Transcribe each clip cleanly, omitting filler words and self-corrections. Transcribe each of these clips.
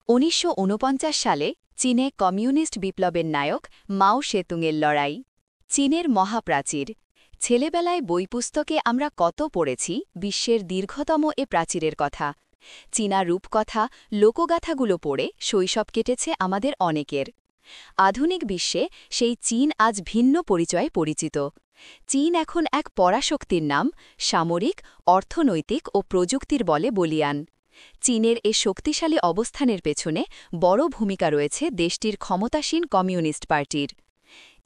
১৯৪৯ সালে চীনে কমিউনিস্ট বিপ্লবের নায়ক মাও সেতুংয়ের লড়াই। চীনের মহাপ্রাচীর। ছেলেবেলায় বই পুস্তকে আমরা কত পড়েছি বিশ্বের দীর্ঘতম এ প্রাচীরের কথা। চীনা রূপকথা, লোকগাথাগুলো পড়ে শৈশব কেটেছে আমাদের অনেকের। আধুনিক বিশ্বে সেই চীন আজ ভিন্ন পরিচয়ে পরিচিত। চীন এখন এক পরাশক্তির নাম, সামরিক, অর্থনৈতিক ও প্রযুক্তির বলে বলীয়ান। চীনের এ শক্তিশালী অবস্থানের পেছনে বড় ভূমিকা রয়েছে দেশটির ক্ষমতাসীন কমিউনিস্ট পার্টির।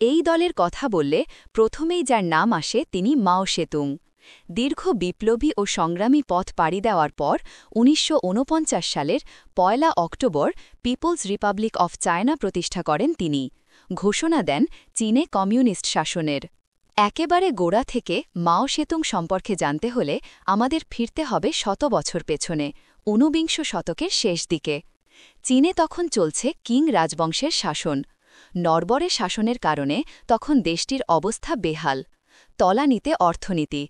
এই দলের কথা বললে প্রথমেই যার নাম আসে তিনি মাও সেতুং। দীর্ঘ বিপ্লবী ও সংগ্রামী পথ পাড়ি দেওয়ার পর ১৯৪৯ সালের ১ October People's Republic of China প্রতিষ্ঠা করেন তিনি। ঘোষণা দেন চীনে কমিউনিস্ট শাসনের। একেবারে গোড়া থেকে মাও সেতুং সম্পর্কে জানতে হলে আমাদের ফিরতে হবে শত বছর পেছনে, ঊনবিংশ শতকের শেষ দিকে। চীনে তখন চলছে কিং রাজবংশের শাসন। নরবরে শাসনের কারণে তখন দেশটির অবস্থা বেহাল। তলানিতে অর্থনীতি।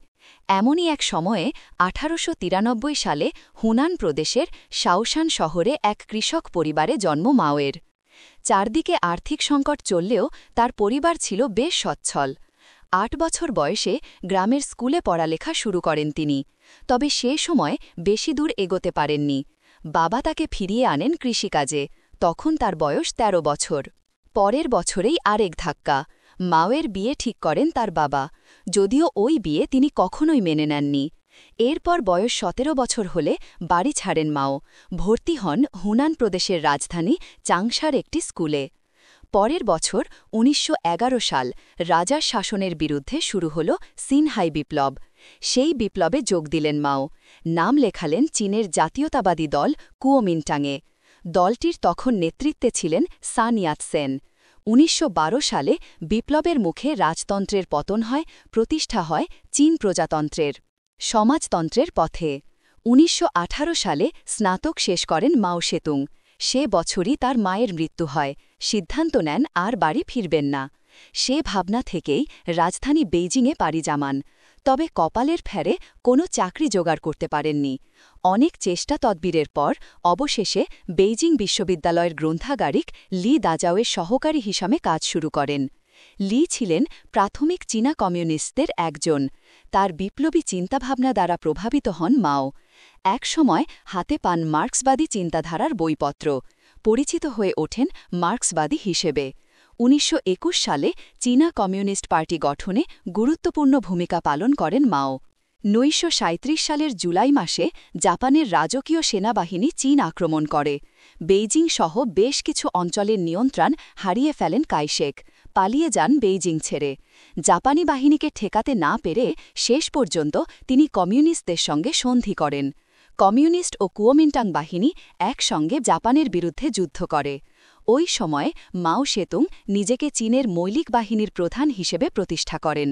এমনই এক সময়ে ১৮৯৩ সালে হুনান প্রদেশের শাওশান শহরে এক কৃষক পরিবারে জন্ম মাওয়ের। চারদিকে আর্থিক সংকট চললেও তার পরিবার ছিল বেশ সচ্ছল। ৮ বছর বয়সে গ্রামের স্কুলে পড়ালেখা শুরু করেন তিনি। তবে সে সময় বেশি দূর এগোতে পারেননি। বাবা তাকে ফিরিয়ে আনেন কৃষিকাজে। তখন তার বয়স ১৩ বছর। পরের বছরেই আরেক ধাক্কা। মাওয়ের বিয়ে ঠিক করেন তার বাবা, যদিও ওই বিয়ে তিনি কখনোই মেনে নেননি। এরপর বয়স ১৭ বছর হলে বাড়ি ছাড়েন মাও, ভর্তি হন হুনান প্রদেশের রাজধানী চাংশার একটি স্কুলে। পরের বছর ১৯১১ সাল রাজার শাসনের বিরুদ্ধে শুরু হল সিনহাই বিপ্লব। সেই বিপ্লবে যোগ দিলেন মাও। নাম লেখালেন চীনের জাতীয়তাবাদী দল কুওমিন্টাংয়ে। দলটির তখন নেতৃত্বে ছিলেন সান ইয়াতসেন। ১৯১২ সালে বিপ্লবের মুখে রাজতন্ত্রের পতন হয়, প্রতিষ্ঠা হয় চীন প্রজাতন্ত্রের, সমাজতন্ত্রের পথে। ১৯১৮ সালে স্নাতক শেষ করেন মাও সেতুং। সে বছরই তার মায়ের মৃত্যু হয়। সিদ্ধান্ত নেন আর বাড়ি ফিরবেন না। সে ভাবনা থেকেই রাজধানী বেইজিংয়ে পাড়ি জামান। তবে কপালের ফেরে কোনো চাকরি জোগাড় করতে পারেননি। অনেক চেষ্টা তদবিরের পর অবশেষে বেইজিং বিশ্ববিদ্যালয়ের গ্রন্থাগারিক লি দাজাওয়ের সহকারী হিসাবে কাজ শুরু করেন। লি ছিলেন প্রাথমিক চীনা কমিউনিস্টদের একজন। তার বিপ্লবী চিন্তাভাবনা দ্বারা প্রভাবিত হন মাও। একসময় হাতে পান মার্ক্সবাদী চিন্তাধারার বইপত্র। পরিচিত হয়ে ওঠেন মার্ক্সবাদী হিসেবে। ১৯২১ সালে চীনা কমিউনিস্ট পার্টি গঠনে গুরুত্বপূর্ণ ভূমিকা পালন করেন মাও। ১৯৩৭ সালের জুলাই মাসে জাপানের রাজকীয় সেনাবাহিনী চীন আক্রমণ করে। বেইজিং সহ বেশ কিছু অঞ্চলের নিয়ন্ত্রণ হারিয়ে ফেলেন কাইশেক। পালিয়ে যান বেইজিং ছেড়ে। জাপানি বাহিনীকে ঠেকাতে না পেরে শেষ পর্যন্ত তিনি কমিউনিস্টদের সঙ্গে সন্ধি করেন। কমিউনিস্ট ও কুওমিন্টাং বাহিনী একসঙ্গে জাপানের বিরুদ্ধে যুদ্ধ করে। ওই সময়ে মাও সেতুং নিজেকে চীনের মৌলিক বাহিনীর প্রধান হিসেবে প্রতিষ্ঠা করেন।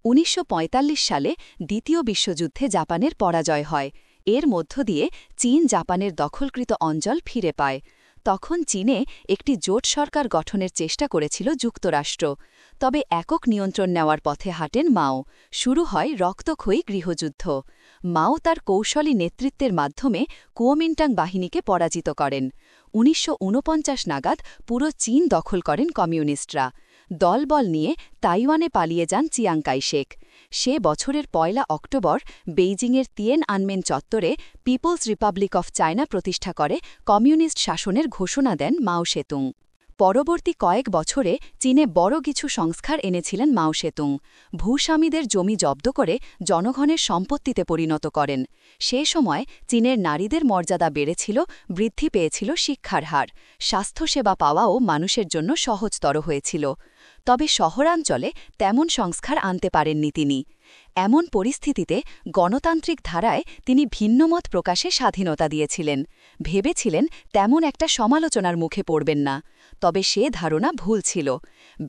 ১৯৪৫ সালে দ্বিতীয় বিশ্বযুদ্ধে জাপানের পরাজয় হয়। এর মধ্য দিয়ে চীন জাপানের দখলকৃত অঞ্চল ফিরে পায়। তখন চীনে একটি জোট সরকার গঠনের চেষ্টা করেছিল যুক্তরাষ্ট্র। তবে একক নিয়ন্ত্রণ নেওয়ার পথে হাঁটেন মাও। শুরু হয় রক্তক্ষয়ী গৃহযুদ্ধ। মাও তার কৌশলী নেতৃত্বের মাধ্যমে কুওমিন্টাং বাহিনীকে পরাজিত করেন। ১৯৪৯ নাগাদ পুরো চীন দখল করেন কমিউনিস্টরা। দলবল নিয়ে তাইওয়ানে পালিয়ে যান চিয়াং কাইশেক। সে বছরের ১ অক্টোবর বেইজিংয়ের তিয়ান আনমেন চত্বরে পিপলস রিপাবলিক অফ চায়না প্রতিষ্ঠা করে কমিউনিস্ট শাসনের ঘোষণা দেন মাও সেতুং। পরবর্তী কয়েক বছরে চীনে বড় কিছু সংস্কার এনেছিলেন মাও সেতুং। ভূস্বামীদের জমি জব্দ করে জনগণের সম্পত্তিতে পরিণত করেন। সে সময় চীনের নারীদের মর্যাদা বেড়েছিল, বৃদ্ধি পেয়েছিল শিক্ষার হার, স্বাস্থ্যসেবা পাওয়াও মানুষের জন্য সহজতর হয়েছিল। তবে শহরাঞ্চলে তেমন সংস্কার আনতে পারেননি তিনি। এমন পরিস্থিতিতে গণতান্ত্রিক ধারায় তিনি ভিন্নমত প্রকাশে স্বাধীনতা দিয়েছিলেন। ভেবেছিলেন তেমন একটা সমালোচনার মুখে পড়বেন না। তবে সে ধারণা ভুল ছিল।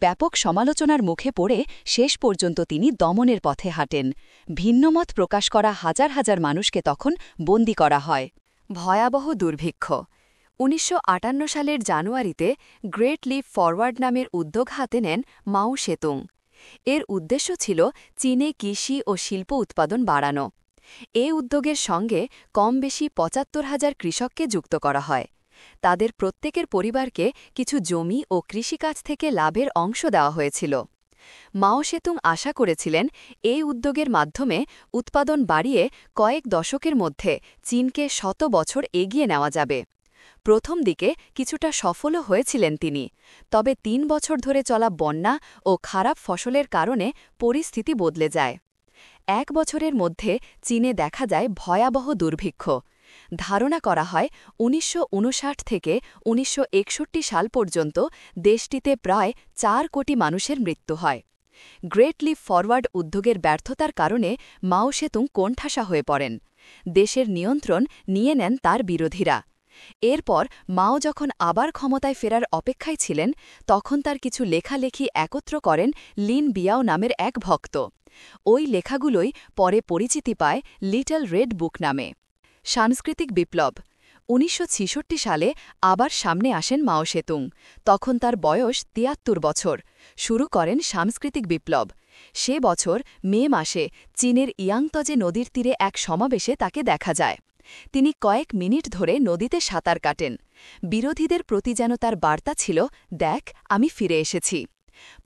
ব্যাপক সমালোচনার মুখে পড়ে শেষ পর্যন্ত তিনি দমনের পথে হাঁটেন। ভিন্নমত প্রকাশ করা হাজার হাজার মানুষকে তখন বন্দী করা হয়। ভয়াবহ দুর্ভিক্ষ। ১৯৫৮ সালের জানুয়ারিতে গ্রেট লিপ ফরওয়ার্ড নামের উদ্যোগ হাতে নেন মাও সেতুং। এর উদ্দেশ্য ছিল চীনে কৃষি ও শিল্প উৎপাদন বাড়ানো। এ উদ্যোগের সঙ্গে কম বেশি ৭৫,০০০ কৃষককে যুক্ত করা হয়। তাদের প্রত্যেকের পরিবারকে কিছু জমি ও কৃষিকাজ থেকে লাভের অংশ দেওয়া হয়েছিল। মাও সেতুং আশা করেছিলেন এই উদ্যোগের মাধ্যমে উৎপাদন বাড়িয়ে কয়েক দশকের মধ্যে চীনকে শত বছর এগিয়ে নেওয়া যাবে। প্রথম দিকে কিছুটা সফলও হয়েছিলেন তিনি, তবে ৩ বছর ধরে চলা বন্যা ও খারাপ ফসলের কারণে পরিস্থিতি বদলে যায়। ১ বছরের মধ্যে চীনে দেখা যায় ভয়াবহ দুর্ভিক্ষ। ধারণা করা হয় ১৯৫৯ থেকে ১৯৬১ সাল পর্যন্ত দেশটিতে প্রায় ৪ কোটি মানুষের মৃত্যু হয়। গ্রেট লিপ ফরওয়ার্ড উদ্যোগের ব্যর্থতার কারণে মাও সেতুং কোণঠাসা হয়ে পড়েন। দেশের নিয়ন্ত্রণ নিয়ে নেন তার বিরোধীরা। এরপর মাও যখন আবার ক্ষমতায় ফেরার অপেক্ষায় ছিলেন, তখন তার কিছু লেখালেখি একত্র করেন লিন বিয়াও নামের এক ভক্ত। ওই লেখাগুলোই পরে পরিচিতি পায় লিটল রেড বুক নামে। সাংস্কৃতিক বিপ্লব ১৯৬৬ সালে আবার সামনে আসেন মাও সেতুং। তখন তার বয়স ৭৩ বছর। শুরু করেন সাংস্কৃতিক বিপ্লব। সে বছর মে মাসে চীনের ইয়াংতজে নদীর তীরে এক সমাবেশে তাকে দেখা যায়। তিনি কয়েক মিনিট ধরে নদীতে সাঁতার কাটেন। বিরোধীদের প্রতি যেন তার বার্তা ছিল, দেখ, আমি ফিরে এসেছি।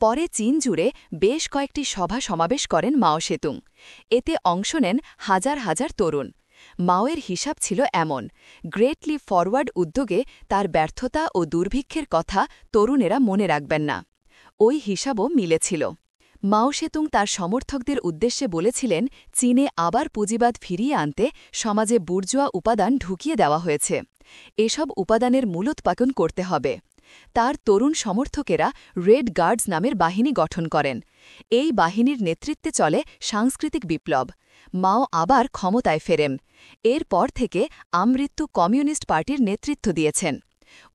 পরে চীন জুড়ে বেশ কয়েকটি সভা সমাবেশ করেন মাও সেতুং। এতে অংশ নেন হাজার হাজার তরুণ। মাওয়ের হিসাব ছিল এমন, গ্রেট লিপ ফরওয়ার্ড উদ্যোগে তার ব্যর্থতা ও দুর্ভিক্ষের কথা তরুণেরা মনে রাখবেন না। ওই হিসাবও মিলেছিল। মাও সেতুং তার সমর্থকদের উদ্দেশ্যে বলেছিলেন, চীনে আবার পুঁজিবাদ ফিরিয়ে আনতে সমাজে বুর্জোয়া উপাদান ঢুকিয়ে দেওয়া হয়েছে। এসব উপাদানের মূলোৎপাদন করতে হবে। তার তরুণ সমর্থকেরা রেড গার্ডস নামের বাহিনী গঠন করেন। এই বাহিনীর নেতৃত্বে চলে সাংস্কৃতিক বিপ্লব। মাও আবার ক্ষমতায় ফেরেন। এরপর থেকে আমৃত্যু কমিউনিস্ট পার্টির নেতৃত্ব দিয়েছেন।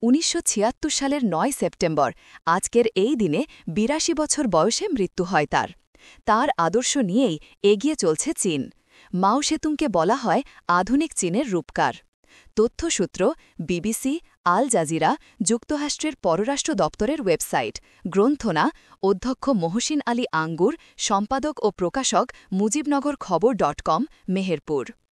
১৯৭৬ সালের ৯ সেপ্টেম্বর আজকের এই দিনে ৮২ বছর বয়সে মৃত্যু হয় তার। তার আদর্শ নিয়েই এগিয়ে চলছে চীন। মাও সেতুংকে বলা হয় আধুনিক চীনের রূপকার। তথ্যসূত্র বিবিসি, আল জাজিরা, যুক্তরাষ্ট্রের পররাষ্ট্র দপ্তরের ওয়েবসাইট। গ্রন্থনা অধ্যক্ষ মহসিন আলী আঙ্গুর, সম্পাদক ও প্রকাশক মুজিবনগর খবর.com, মেহেরপুর।